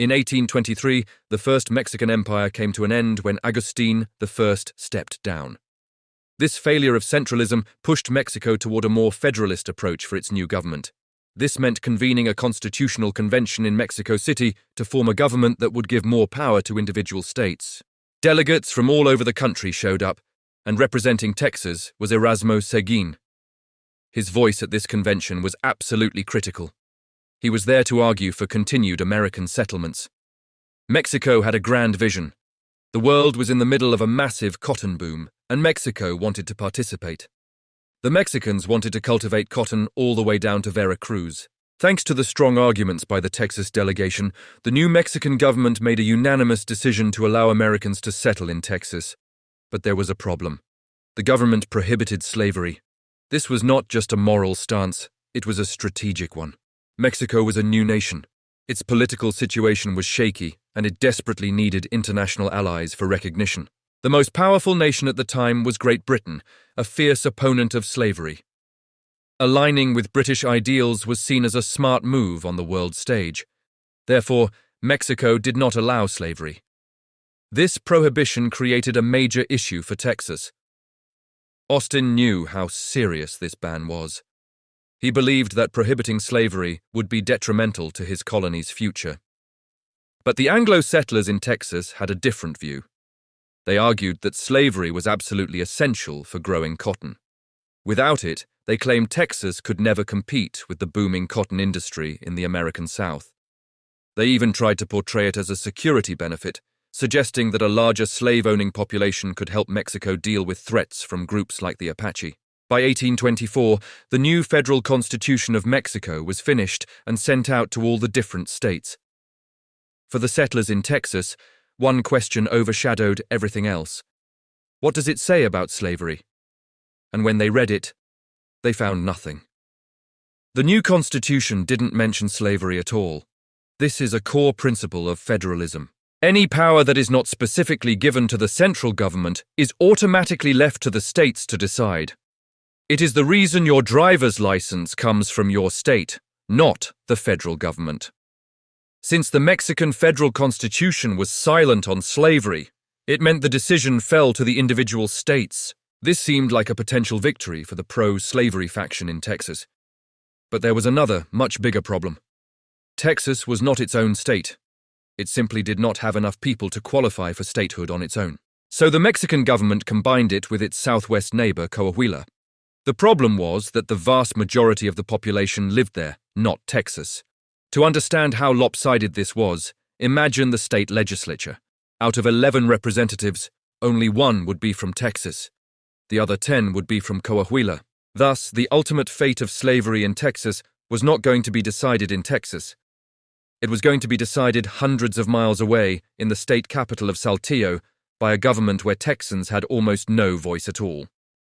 In 1823, the First Mexican Empire came to an end when Agustín I stepped down. This failure of centralism pushed Mexico toward a more federalist approach for its new government. This meant convening a constitutional convention in Mexico City to form a government that would give more power to individual states. Delegates from all over the country showed up, and representing Texas was Erasmo Seguín. His voice at this convention was absolutely critical. He was there to argue for continued American settlements. Mexico had a grand vision. The world was in the middle of a massive cotton boom, and Mexico wanted to participate. The Mexicans wanted to cultivate cotton all the way down to Veracruz. Thanks to the strong arguments by the Texas delegation, the new Mexican government made a unanimous decision to allow Americans to settle in Texas. But there was a problem. The government prohibited slavery. This was not just a moral stance, it was a strategic one. Mexico was a new nation. Its political situation was shaky, and it desperately needed international allies for recognition. The most powerful nation at the time was Great Britain, a fierce opponent of slavery. Aligning with British ideals was seen as a smart move on the world stage. Therefore, Mexico did not allow slavery. This prohibition created a major issue for Texas. Austin knew how serious this ban was. He believed that prohibiting slavery would be detrimental to his colony's future. But the Anglo settlers in Texas had a different view. They argued that slavery was absolutely essential for growing cotton. Without it, they claimed Texas could never compete with the booming cotton industry in the American South. They even tried to portray it as a security benefit, suggesting that a larger slave-owning population could help Mexico deal with threats from groups like the Apache. By 1824, the new federal constitution of Mexico was finished and sent out to all the different states. For the settlers in Texas, one question overshadowed everything else. What does it say about slavery? And when they read it, they found nothing. The new constitution didn't mention slavery at all. This is a core principle of federalism. Any power that is not specifically given to the central government is automatically left to the states to decide. It is the reason your driver's license comes from your state, not the federal government. Since the Mexican federal constitution was silent on slavery, it meant the decision fell to the individual states. This seemed like a potential victory for the pro-slavery faction in Texas. But there was another, much bigger problem. Texas was not its own state. It simply did not have enough people to qualify for statehood on its own. So the Mexican government combined it with its southwest neighbor, Coahuila. The problem was that the vast majority of the population lived there, not Texas. To understand how lopsided this was, imagine the state legislature. Out of 11 representatives, only 1 would be from Texas. The other 10 would be from Coahuila. Thus, the ultimate fate of slavery in Texas was not going to be decided in Texas. It was going to be decided hundreds of miles away in the state capital of Saltillo by a government where Texans had almost no voice at all.